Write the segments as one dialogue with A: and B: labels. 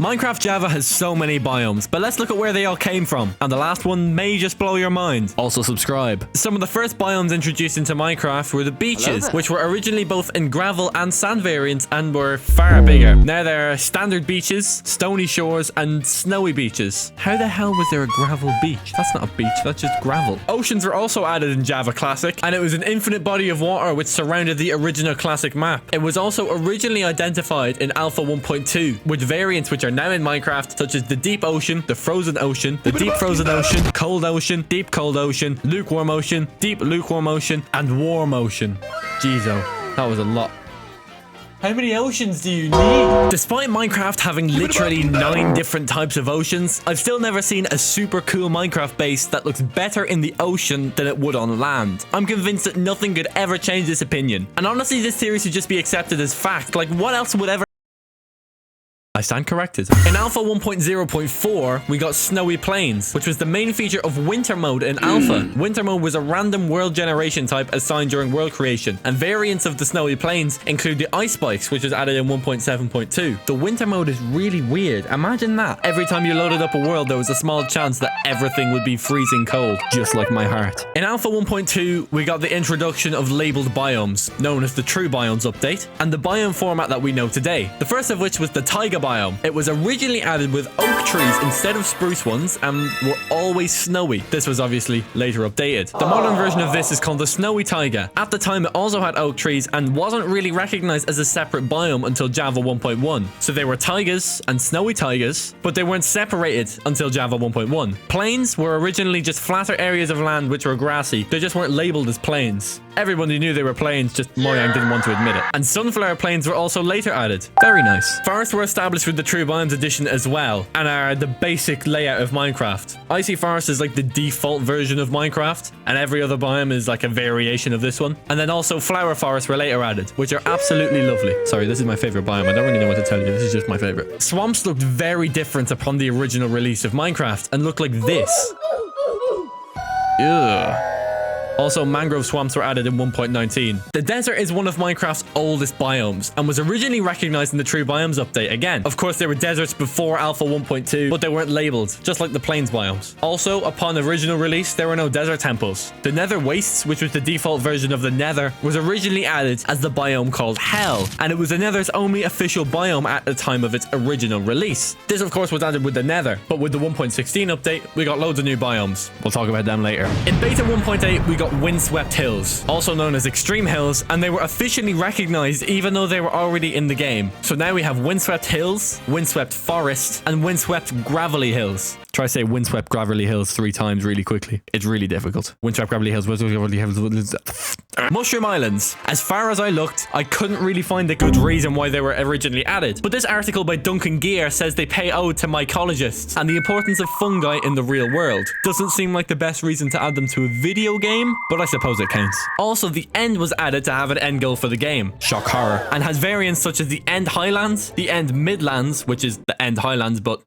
A: Minecraft Java has so many biomes, but let's look at where they all came from. And the last one may just blow your mind. Also subscribe. Some of the first biomes introduced into Minecraft were the beaches, which were originally both in gravel and sand variants and were far bigger. Now there are standard beaches, stony shores, and snowy beaches. How the hell was there a gravel beach? That's not a beach, that's just gravel. Oceans were also added in Java Classic, and it was an infinite body of water which surrounded the original Classic map. It was also originally identified in Alpha 1.2, with variants which are now in Minecraft, such as the deep ocean, the frozen ocean, the deep frozen ocean, cold ocean, deep cold ocean, lukewarm ocean, deep lukewarm ocean, and warm ocean. Jeez-o, that was a lot. How many oceans do you need? Despite Minecraft having literally 9 different types of oceans, I've still never seen a super cool Minecraft base that looks better in the ocean than it would on land. I'm convinced that nothing could ever change this opinion. And honestly, this theory should just be accepted as fact. Like, what else would ever... I stand corrected. In Alpha 1.0.4, we got Snowy Plains, which was the main feature of Winter Mode in Alpha. Winter Mode was a random world generation type assigned during world creation, and variants of the Snowy Plains include the Ice Spikes, which was added in 1.7.2. The Winter Mode is really weird. Imagine that. Every time you loaded up a world, there was a small chance that everything would be freezing cold, just like my heart. In Alpha 1.2, we got the introduction of labeled biomes, known as the True Biomes update, and the biome format that we know today. The first of which was the Taiga biome. It was originally added with oak trees instead of spruce ones and were always snowy. This was obviously later updated. The modern version of this is called the Snowy Taiga. At the time, it also had oak trees and wasn't really recognized as a separate biome until Java 1.1. So they were taigas and snowy taigas, but they weren't separated until Java 1.1. Plains were originally just flatter areas of land which were grassy. They just weren't labeled as plains. Everybody knew they were plains, just Mojang didn't want to admit it. And sunflower plains were also later added. Very nice. Forests were established with the True Biomes edition as well, and are the basic layout of Minecraft. Icy Forest is like the default version of Minecraft, and every other biome is like a variation of this one. And then also flower forests were later added, which are absolutely lovely. Sorry, this is my favorite biome. I don't really know what to tell you. This is just my favorite. Swamps looked very different upon the original release of Minecraft and looked like this. Ugh. Also, mangrove swamps were added in 1.19. The desert is one of Minecraft's oldest biomes and was originally recognized in the True Biomes update again. Of course, there were deserts before Alpha 1.2, but they weren't labeled, just like the plains biomes. Also, upon original release, there were no desert temples. The Nether Wastes, which was the default version of the Nether, was originally added as the biome called Hell, and it was the Nether's only official biome at the time of its original release. This, of course, was added with the Nether, but with the 1.16 update, we got loads of new biomes. We'll talk about them later. In Beta 1.8, we got Windswept Hills, also known as Extreme Hills, and they were officially recognized even though they were already in the game. So now we have Windswept Hills, Windswept Forest, and Windswept Gravelly Hills. Try to say Windswept Gravelly Hills 3 times really quickly. It's really difficult. Windswept Gravelly Hills, Windswept Gravelly Hills. Mushroom Islands. As far as I looked, I couldn't really find a good reason why they were originally added. But this article by Duncan Gear says they pay ode to mycologists and the importance of fungi in the real world. Doesn't seem like the best reason to add them to a video game, but I suppose it counts. Also, the end was added to have an end goal for the game. Shock horror. And has variants such as the End Highlands, the End Midlands, which is the End Highlands, but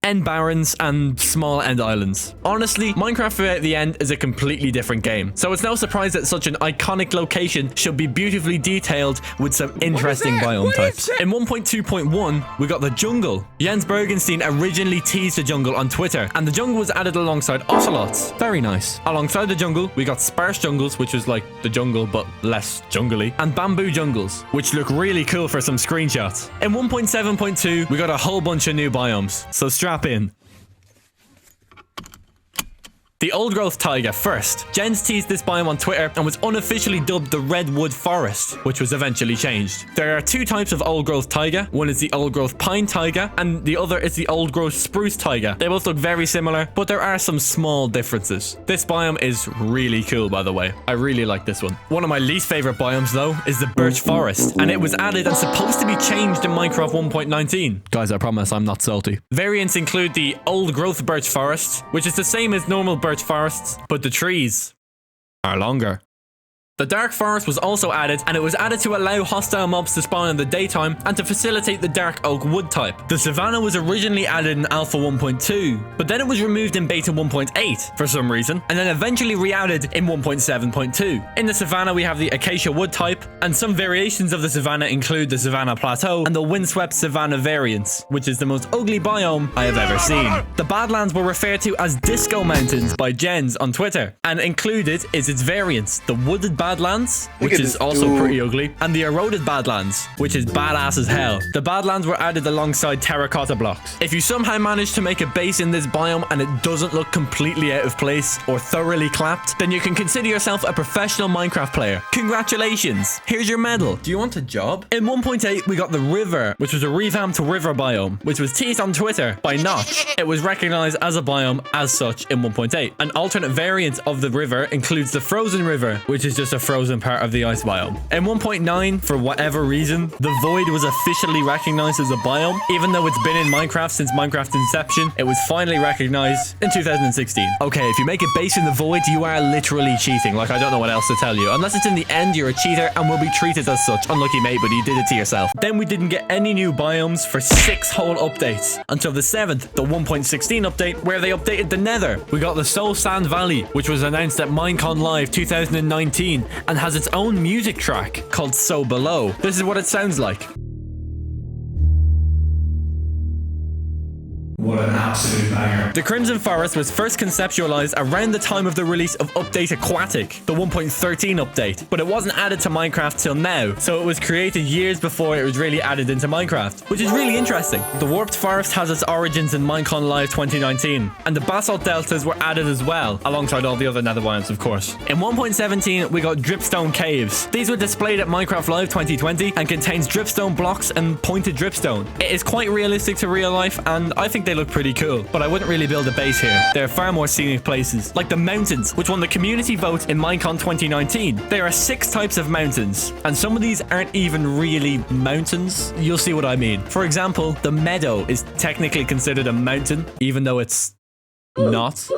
A: End Barrens, and small End Islands. Honestly, Minecraft Without the End is a completely different game, so it's no surprise that such an iconic location should be beautifully detailed with some interesting biome types. In 1.2.1, we got the jungle. Jens Bergenstein originally teased the jungle on Twitter, and the jungle was added alongside ocelots. Very nice. Alongside the jungle, we got sparse jungles, which was like the jungle but less jungly, and bamboo jungles, which look really cool for some screenshots. In 1.7.2, we got a whole bunch of new biomes, so strap in. The Old Growth Taiga first. Jens teased this biome on Twitter and was unofficially dubbed the Redwood Forest, which was eventually changed. There are 2 types of Old Growth Taiga. One is the Old Growth Pine Taiga, and the other is the Old Growth Spruce Taiga. They both look very similar, but there are some small differences. This biome is really cool, by the way. I really like this one. One of my least favorite biomes, though, is the Birch Forest, and it was added and supposed to be changed in Minecraft 1.19. Guys, I promise I'm not salty. Variants include the Old Growth Birch Forest, which is the same as normal birch forests, but the trees are longer. The dark forest was also added, and it was added to allow hostile mobs to spawn in the daytime and to facilitate the dark oak wood type. The savanna was originally added in Alpha 1.2, but then it was removed in Beta 1.8 for some reason, and then eventually re-added in 1.7.2. In the savanna we have the acacia wood type, and some variations of the savanna include the savanna plateau and the windswept savanna variants, which is the most ugly biome I have ever seen. The Badlands were referred to as Disco Mountains by Jens on Twitter, and included is its variants, the wooded Badlands, which is also pretty ugly, and the eroded Badlands, which is badass as hell. The Badlands were added alongside terracotta blocks. If you somehow manage to make a base in this biome and it doesn't look completely out of place or thoroughly clapped, then you can consider yourself a professional Minecraft player. Congratulations, here's your medal. Do you want a job? In 1.8 we got the river, which was a revamped river biome, which was teased on Twitter by Notch. It was recognized as a biome as such in 1.8. An alternate variant of the river includes the frozen river, which is just a frozen part of the ice biome. In 1.9, for whatever reason, the void was officially recognized as a biome. Even though it's been in Minecraft since Minecraft's inception, it was finally recognized in 2016. Okay, if you make a base in the void, you are literally cheating. Like, I don't know what else to tell you. Unless it's in the end, you're a cheater and will be treated as such. Unlucky mate, but you did it to yourself. Then we didn't get any new biomes for 6 whole updates until the 7th, the 1.16 update, where they updated the Nether. We got the Soul Sand Valley, which was announced at Minecon Live 2019 and has its own music track called So Below. This is what it sounds like. What an absolute banger. The Crimson Forest was first conceptualized around the time of the release of Update Aquatic, the 1.13 update, but it wasn't added to Minecraft till now, so it was created years before it was really added into Minecraft, which is really interesting. The Warped Forest has its origins in Minecon Live 2019, and the Basalt Deltas were added as well, alongside all the other nether biomes, of course. In 1.17, we got Dripstone Caves. These were displayed at Minecraft Live 2020 and contains dripstone blocks and pointed dripstone. It is quite realistic to real life, and I think they look pretty cool, but I wouldn't really build a base here. There are far more scenic places, like the mountains, which won the community vote in Minecon 2019. There are 6 types of mountains, and some of these aren't even really mountains. You'll see what I mean. For example, the meadow is technically considered a mountain, even though it's not.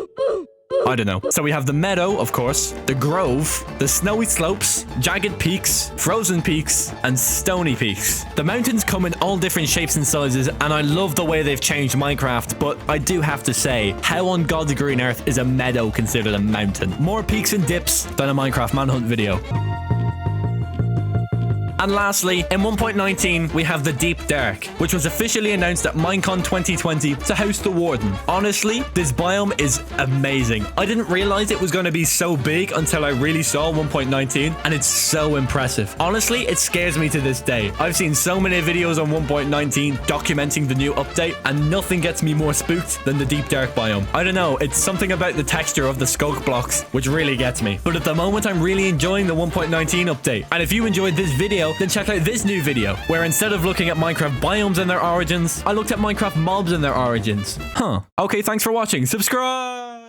A: I don't know. So we have the meadow, of course, the grove, the snowy slopes, jagged peaks, frozen peaks, and stony peaks. The mountains come in all different shapes and sizes, and I love the way they've changed Minecraft, but I do have to say, how on God's green earth is a meadow considered a mountain? More peaks and dips than a Minecraft manhunt video. And lastly, in 1.19, we have the Deep Dark, which was officially announced at Minecon 2020 to host the Warden. Honestly, this biome is amazing. I didn't realize it was going to be so big until I really saw 1.19, and it's so impressive. Honestly, it scares me to this day. I've seen so many videos on 1.19 documenting the new update, and nothing gets me more spooked than the Deep Dark biome. I don't know, it's something about the texture of the skulk blocks which really gets me. But at the moment, I'm really enjoying the 1.19 update. And if you enjoyed this video, then check out this new video, where instead of looking at Minecraft biomes and their origins, I looked at Minecraft mobs and their origins. Okay, thanks for watching. Subscribe!